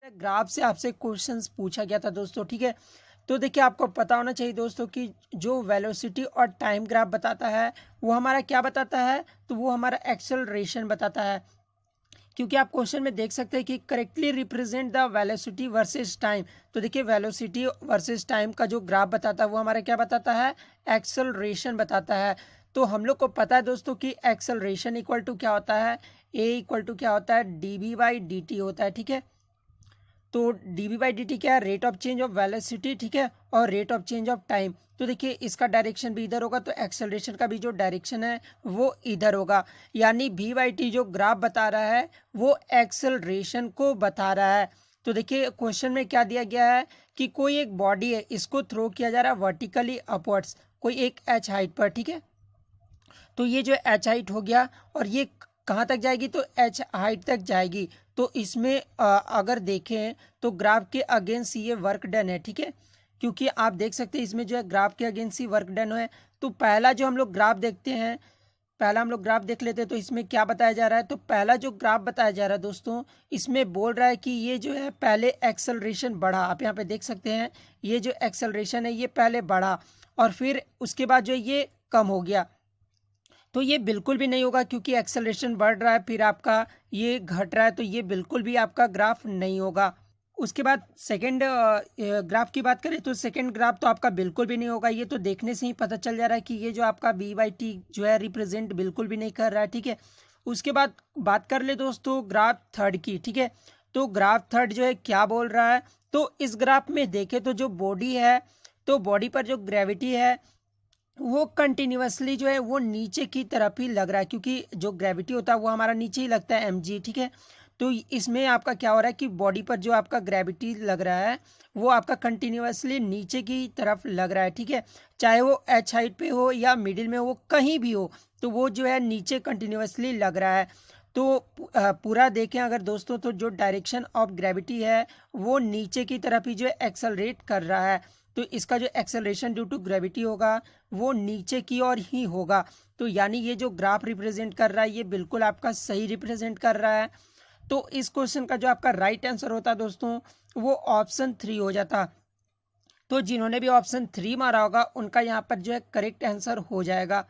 Graph से आपसे questions पूछा गया था दोस्तों, ठीक है। तो देखिए आपको पता होना चाहिए दोस्तों कि जो वेलोसिटी और टाइम ग्राफ बताता है वो हमारा क्या बताता है, तो वो हमारा एक्सेलरेशन बताता है। क्योंकि आप क्वेश्चन में देख सकते हैं कि correctly represent the velocity versus time. तो देखिए वेलोसिटी वर्सेस टाइम का जो ग्राफ बताता है वो हमारा क्या बताता है, एक्सेलरेशन बताता है। तो हम लोग को पता है दोस्तों कि एक्सेलरेशन इक्वल टू क्या होता है, ए इक्वल टू क्या होता है, dv/dt होता है, ठीक है। तो dv/dt क्या है, rate of change of velocity, ठीक है, और rate of change of time. तो देखिए इसका डायरेक्शन भी इधर होगा, तो एक्सेलरेशन का भी जो डायरेक्शन है वो इधर होगा। यानी v/t जो ग्राफ बता रहा है वो एक्सेलरेशन को बता रहा है। तो देखिए क्वेश्चन में क्या दिया गया है कि कोई एक बॉडी है, इसको थ्रो किया जा रहा है वर्टिकली अपवर्ड्स, कोई एक h हाइट पर, ठीक है। तो ये जो h हाइट हो गया और ये कहाँ तक जाएगी, तो h हाइट तक जाएगी। तो इसमें अगर देखें तो ग्राफ के अगेंस्ट ये वर्क डन है, ठीक है। क्योंकि आप देख सकते हैं इसमें जो है ग्राफ के अगेंस्ट ही वर्क डन है। तो पहला जो हम लोग ग्राफ देखते हैं, पहला हम लोग ग्राफ देख लेते हैं। तो इसमें क्या बताया जा रहा है, तो पहला जो ग्राफ बताया जा रहा है दोस्तों, इसमें बोल रहा है कि ये जो है पहले एक्सेलरेशन बढ़ा, आप यहाँ पे देख सकते हैं ये जो एक्सेलरेशन है ये पहले बढ़ा और फिर उसके बाद जो ये कम हो गया। तो ये बिल्कुल भी नहीं होगा क्योंकि एक्सेलरेशन बढ़ रहा है फिर आपका ये घट रहा है, तो ये बिल्कुल भी आपका ग्राफ नहीं होगा। उसके बाद सेकंड ग्राफ की बात करें तो सेकंड ग्राफ तो आपका बिल्कुल भी नहीं होगा। ये तो देखने से ही पता चल जा रहा है कि ये जो आपका v/t जो है रिप्रेजेंट बिल्कुल भी नहीं कर रहा है, ठीक है। उसके बाद बात कर ले दोस्तों ग्राफ थर्ड की, ठीक है। तो ग्राफ थर्ड जो है क्या बोल रहा है, तो इस ग्राफ में देखें तो जो बॉडी है, तो बॉडी पर जो ग्रेविटी है वो कंटिन्यूअसली जो है वो नीचे की तरफ ही लग रहा है, क्योंकि जो ग्रेविटी होता है वो हमारा नीचे ही लगता है mg, ठीक है। तो इसमें आपका क्या हो रहा है कि बॉडी पर जो आपका ग्रेविटी लग रहा है वो आपका कंटिन्यूअसली नीचे की तरफ लग रहा है, ठीक है। चाहे वो h हाइट पे हो या मिडिल में हो, कहीं भी हो, तो वो जो है नीचे कंटिन्यूअसली लग रहा है। तो पूरा देखें अगर दोस्तों, तो जो डायरेक्शन ऑफ ग्रेविटी है वो नीचे की तरफ ही जो है एक्सेलरेट कर रहा है। तो इसका जो एक्सेलरेशन ड्यू टू ग्रेविटी होगा वो नीचे की ओर ही होगा। तो यानी ये जो ग्राफ रिप्रेजेंट कर रहा है ये बिल्कुल आपका सही रिप्रेजेंट कर रहा है। तो इस क्वेश्चन का जो आपका राइट आंसर होता दोस्तों वो ऑप्शन 3 हो जाता। तो जिन्होंने भी ऑप्शन 3 मारा होगा उनका यहाँ पर जो है करेक्ट आंसर हो जाएगा।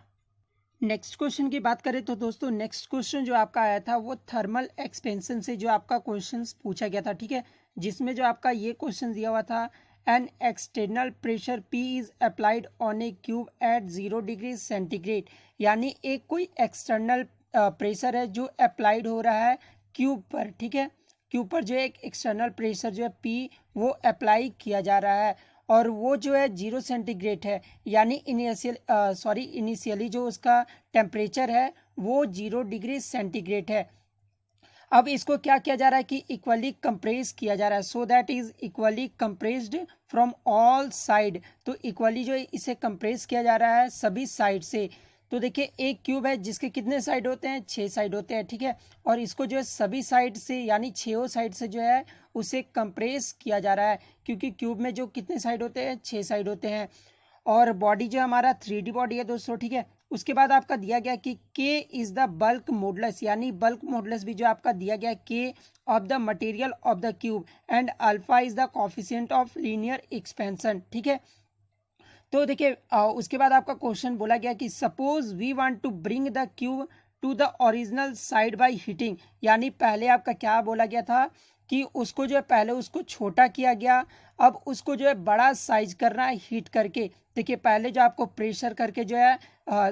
नेक्स्ट क्वेश्चन की बात करें तो दोस्तों नेक्स्ट क्वेश्चन जो आपका आया था वो थर्मल एक्सपेंशन से जो आपका क्वेश्चन पूछा गया था, ठीक है। जिसमें जो आपका ये क्वेश्चन दिया हुआ था, an external pressure P is applied on a cube at 0 degree centigrade. यानी एक कोई एक्सटर्नल प्रेशर है जो अप्लाइड हो रहा है क्यूब पर, ठीक है। क्यूब पर जो है एक एक्सटर्नल प्रेशर जो है P वो अप्लाई किया जा रहा है और वो जो है 0 सेंटीग्रेड है। यानी इनिशियली जो उसका टेम्परेचर है वो 0 डिग्री सेंटीग्रेड है। अब इसको क्या किया जा रहा है कि इक्वली कंप्रेस किया जा रहा है, so that is equally compressed from all side. तो इक्वली जो है इसे कंप्रेस किया जा रहा है सभी साइड से। तो देखिए एक क्यूब है जिसके कितने साइड होते हैं, 6 साइड होते हैं, ठीक है। और इसको जो है सभी साइड से यानी 6 साइड से जो है उसे कंप्रेस किया जा रहा है, क्योंकि क्यूब में जो कितने साइड होते हैं, 6 साइड होते हैं। और बॉडी जो हमारा 3D बॉडी है दोस्तों, ठीक है। उसके बाद आपका दिया गया कि K is the bulk modulus, यानी बल्क मॉडुलस भी जो आपका दिया गया K of the material of the cube and alpha is the coefficient of linear expansion, ठीक है। तो देखिए उसके बाद आपका क्वेश्चन बोला गया कि suppose we want to bring the cube to the original side by heating. यानी पहले आपका क्या बोला गया था कि उसको जो है पहले उसको छोटा किया गया, अब उसको जो है बड़ा साइज करना है हीट करके। देखिए पहले जो आपको प्रेशर करके जो है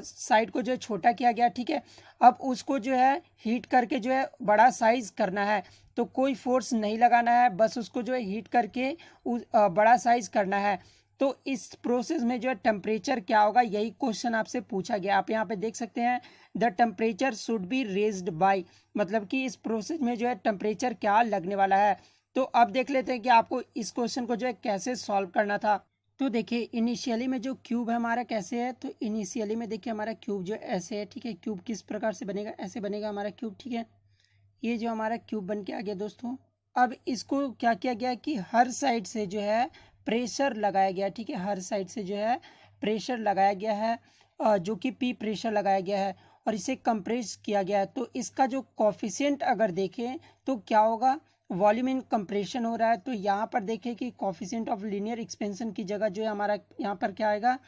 साइड को जो है छोटा किया गया, ठीक है। अब उसको जो है हीट करके जो है बड़ा साइज करना है। तो कोई फोर्स नहीं लगाना है, बस उसको जो है हीट करके बड़ा साइज करना है। तो इस प्रोसेस में जो है टेम्परेचर क्या होगा, यही क्वेश्चन आपसे पूछा गया। आप यहाँ पे देख सकते हैं the temperature should be raised bye, मतलब कि इस प्रोसेस में जो है टेम्परेचर क्या लगने वाला है। तो अब देख लेते हैं कि आपको इस क्वेश्चन को जो है कैसे सॉल्व करना था। तो देखिए इनिशियली में जो क्यूब है हमारा कैसे है, तो इनिशियली में देखिए हमारा क्यूब जो ऐसे है, ठीक है। क्यूब किस प्रकार से बनेगा, ऐसे बनेगा हमारा क्यूब, ठीक है। ये जो हमारा क्यूब बन के आ गया दोस्तों। अब इसको क्या किया गया कि हर साइड से जो है प्रेशर लगाया गया, ठीक है। हर साइड से जो है प्रेशर लगाया गया है, जो कि P प्रेशर लगाया गया है और इसे कंप्रेस किया गया है। तो इसका जो कोफिशिएंट अगर देखें तो क्या होगा, वॉल्यूम इन कंप्रेशन हो रहा है, तो यहाँ पर देखें कि कोफिशिएंट ऑफ लीनियर एक्सपेंशन की जगह जो है हमारा यहाँ पर क्या आएगा,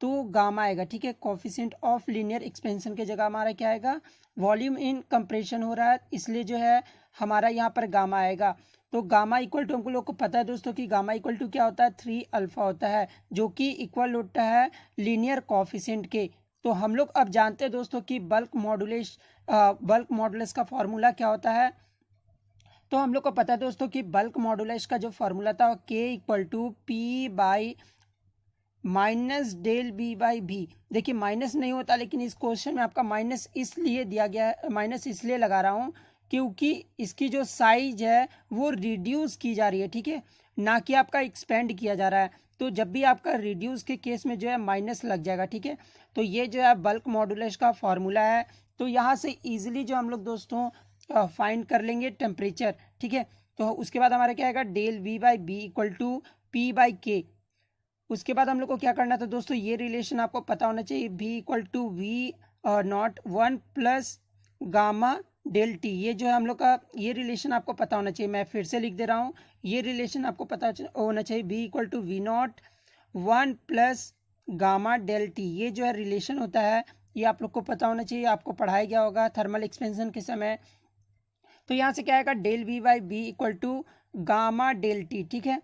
तो गामा आएगा। ठीक है, कोफिशिएंट ऑफ लीनियर एक्सपेंशन की जगह हमारा क्या आएगा, वॉल्यूम इन कंप्रेशन हो रहा है, इसलिए जो है हमारा यहाँ पर गामा आएगा। तो गामा इक्वल टू हमको लोग को पता है दोस्तों कि गामा इक्वल टू क्या होता है, 3 अल्फा होता है, जो कि इक्वल होता है लीनियर कोफिशिएंट के। तो हम लोग अब जानते हैं दोस्तों कि बल्क मॉडुलस का फॉर्मूला क्या होता है। तो हम लोग को पता है दोस्तों कि बल्क मॉडुलस का जो फॉर्मूला था K equal to P by minus del V by V. देखिए माइनस नहीं होता, लेकिन इस क्वेश्चन में आपका माइनस इसलिए दिया गया है, माइनस इसलिए लगा रहा हूँ क्योंकि इसकी जो साइज है वो रिड्यूस की जा रही है। ठीक है, ना कि आपका एक्सपेंड किया जा रहा है। तो जब भी आपका रिड्यूस के केस में जो है माइनस लग जाएगा। ठीक है, तो ये जो है बल्क मॉडुलस का फॉर्मूला है। तो यहाँ से इजीली जो हम लोग दोस्तों फाइंड कर लेंगे टेम्परेचर। ठीक है, तो उसके बाद हमारा क्या आएगा, del V by V equal to P by K. उसके बाद हम लोग को क्या करना था दोस्तों, ये रिलेशन आपको पता होना चाहिए, v equal to V naught 1 plus gamma del T. ये जो है हम लोग का ये रिलेशन आपको पता होना चाहिए। मैं फिर से लिख दे रहा हूँ, ये रिलेशन आपको पता होना चाहिए, v equal to V naught 1 plus gamma del T. ये जो है रिलेशन होता है, ये आप लोग को पता होना चाहिए, आपको पढ़ाया गया होगा थर्मल एक्सपेंशन के समय। तो यहाँ से क्या आएगा, del V by V equal to gamma del T. ठीक है,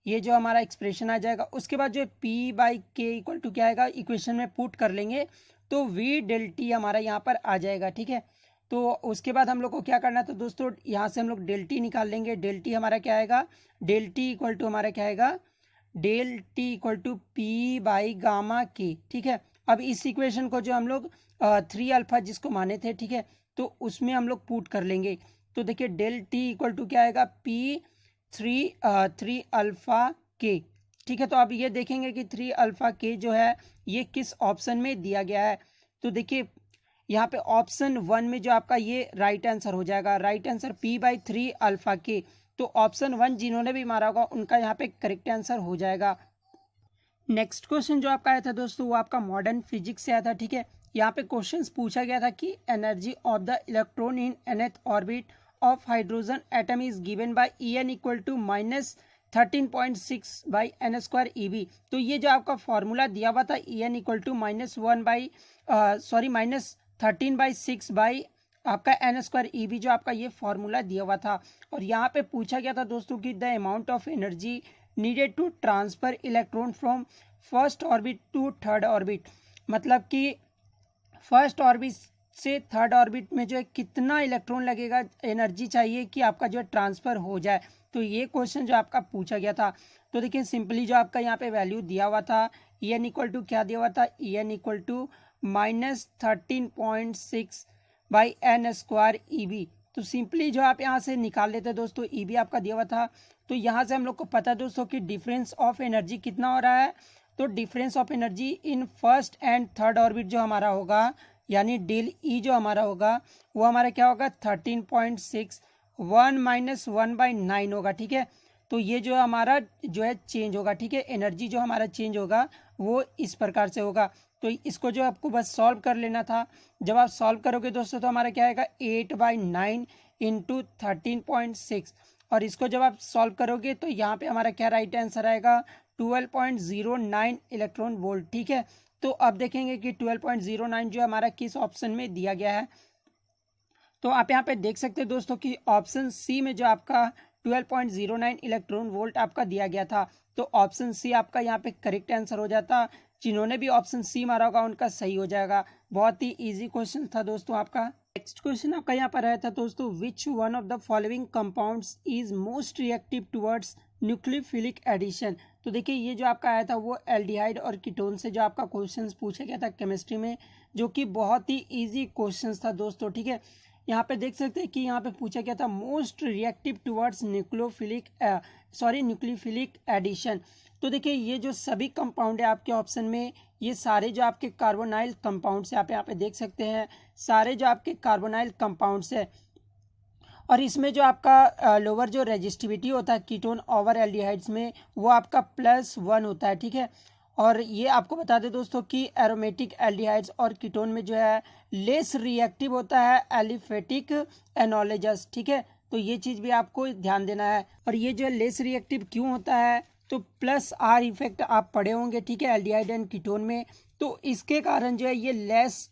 ये जो हमारा एक्सप्रेशन आ जाएगा। उसके बाद जो P बाई के इक्वल टू क्या आएगा, इक्वेशन में पुट कर लेंगे तो V डेल टी हमारा यहाँ पर आ जाएगा। ठीक है, तो उसके बाद हम लोग को क्या करना था दोस्तों, यहाँ से हम लोग डेल टी निकाल लेंगे। डेल टी हमारा क्या आएगा, डेल टी इक्वल टू हमारा क्या आएगा, del T equal to P by gamma K. ठीक है, अब इस इक्वेशन को जो हम लोग 3 अल्फा जिसको माने थे, ठीक है, तो उसमें हम लोग पुट कर लेंगे। तो देखिए डेल टी इक्वल टू क्या आएगा, P 3 अल्फा के। ठीक है, तो अब ये देखेंगे कि 3 अल्फा के जो है ये किस ऑप्शन में दिया गया है। तो देखिए यहाँ पे ऑप्शन 1 में जो आपका ये राइट आंसर हो जाएगा, right answer P by 3 alpha के। तो ऑप्शन 1 जिन्होंने भी मारा होगा उनका यहाँ पे करेक्ट आंसर हो जाएगा। नेक्स्ट क्वेश्चन जो आपका आया था दोस्तों वो आपका मॉडर्न फिजिक्स से आया था। ठीक है, यहाँ पे क्वेश्चन पूछा गया था कि energy of the electron in nth orbit of hydrogen atom is given by En equal to minus 13.6 by n square EB। तो ये जो आपका फॉर्मूला दिया हुआ था En equal to minus 13/6 by आपका एन स्क्वायर EB, जो आपका ये फॉर्मूला दिया हुआ था। और यहाँ पे पूछा गया था दोस्तों कि the amount of energy needed to transfer electron from first orbit to third orbit. मतलब कि फर्स्ट ऑर्बिट से थर्ड ऑर्बिट में जो है कितना इलेक्ट्रॉन लगेगा, एनर्जी चाहिए कि आपका जो है ट्रांसफर हो जाए। तो ये क्वेश्चन जो आपका पूछा गया था। तो देखिए सिंपली जो आपका यहाँ पे वैल्यू दिया हुआ था, En इक्वल टू क्या दिया हुआ था, En equal to minus 13.6 by n square EB। तो सिंपली जो आप यहाँ से निकाल लेते हैं दोस्तों, EB आपका दिया हुआ था। तो यहाँ से हम लोग को पता है दोस्तों कि डिफरेंस ऑफ एनर्जी कितना हो रहा है। तो difference of energy in first and third orbit जो हमारा होगा, यानी डेल E जो हमारा होगा वो हमारा क्या होगा, 13.6 1 माइनस 1/9 होगा। ठीक है, तो ये जो हमारा जो है चेंज होगा। ठीक है, एनर्जी जो हमारा चेंज होगा वो इस प्रकार से होगा। तो इसको जो आपको बस सॉल्व कर लेना था। जब आप सॉल्व करोगे दोस्तों तो हमारा क्या आएगा, 8/9 इंटू 13.6। और इसको जब आप सॉल्व करोगे तो यहाँ पे हमारा क्या राइट आंसर आएगा, 12.09 इलेक्ट्रॉन वोल्ट। ठीक है, तो अब देखेंगे कि 12.09 जो हमारा किस ऑप्शन में दिया गया है। तो आप यहाँ पे देख सकते हैं दोस्तों कि ऑप्शन सी में जो आपका 12.09 इलेक्ट्रॉन वोल्ट आपका दिया गया था। तो ऑप्शन सी आपका यहाँ पे करेक्ट आंसर हो जाता। जिन्होंने भी ऑप्शन सी मारा होगा उनका सही हो जाएगा। बहुत ही इजी क्वेश्चन था दोस्तों आपका। नेक्स्ट क्वेश्चन आपका यहाँ पर आया था दोस्तों, which one of the following compounds is most reactive towards nucleophilic addition. तो देखिए ये जो आपका आया था वो एल्डिहाइड और कीटोन से जो आपका क्वेश्चन पूछा गया था केमिस्ट्री में, जो कि बहुत ही इजी क्वेश्चन था दोस्तों। ठीक है, यहाँ पे देख सकते हैं कि यहाँ पे पूछा गया था most reactive towards nucleophilic addition. तो देखिए ये जो सभी कंपाउंड है आपके ऑप्शन में, ये सारे जो आपके कार्बोनाइल कंपाउंड्स है, आप यहाँ पे देख सकते हैं सारे जो आपके कार्बोनाइल कंपाउंड्स है। और इसमें जो आपका लोअर जो रेजिस्टिविटी होता है कीटोन ओवर एल्डिहाइड्स में, वो आपका +1 होता है। ठीक है, और ये आपको बता दें दोस्तों कि एरोमेटिक एल्डिहाइड्स और कीटोन में जो है लेस रिएक्टिव होता है एलिफेटिक एनोलेजस। ठीक है, तो ये चीज़ भी आपको ध्यान देना है। और ये जो है लेस रिएक्टिव क्यों होता है, तो प्लस आर इफेक्ट आप पढ़े होंगे, ठीक है, एल्डिहाइड एंड कीटोन में। तो इसके कारण जो है ये लेस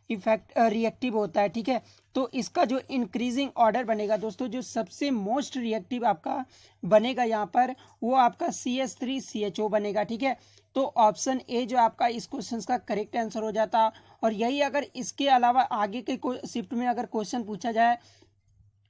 इफेक्ट रिएक्टिव होता है, ठीक है। तो इसका जो इंक्रीजिंग ऑर्डर बनेगा दोस्तों, जो सबसे मोस्ट रिएक्टिव आपका बनेगा यहाँ पर, वो आपका CH3CHO बनेगा, ठीक है। तो ऑप्शन ए जो आपका इस क्वेश्चन का करेक्ट आंसर हो जाता। और यही अगर इसके अलावा आगे के शिफ्ट में अगर क्वेश्चन पूछा जाए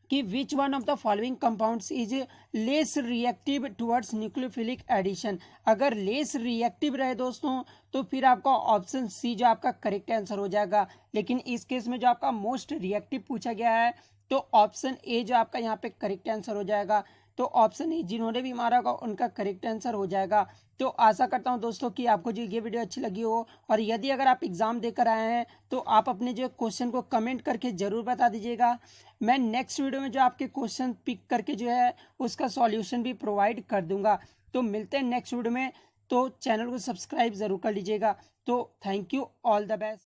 कि which one of the following compounds is less reactive towards nucleophilic addition, अगर लेस रिएक्टिव रहे दोस्तों तो फिर आपका ऑप्शन सी जो आपका करेक्ट आंसर हो जाएगा। लेकिन इस केस में जो आपका मोस्ट रिएक्टिव पूछा गया है, तो ऑप्शन ए जो आपका यहाँ पे करेक्ट आंसर हो जाएगा। तो ऑप्शन ए जिन्होंने भी मारा होगा उनका करेक्ट आंसर हो जाएगा। तो आशा करता हूं दोस्तों कि आपको जो ये वीडियो अच्छी लगी हो, और यदि अगर आप एग्जाम देकर आए हैं तो आप अपने जो क्वेश्चन को कमेंट करके जरूर बता दीजिएगा। मैं नेक्स्ट वीडियो में जो आपके क्वेश्चन पिक करके जो है उसका सॉल्यूशन भी प्रोवाइड कर दूंगा। तो मिलते हैं नेक्स्ट वीडियो में, तो चैनल को सब्सक्राइब जरूर कर लीजिएगा। तो thank you, all the best.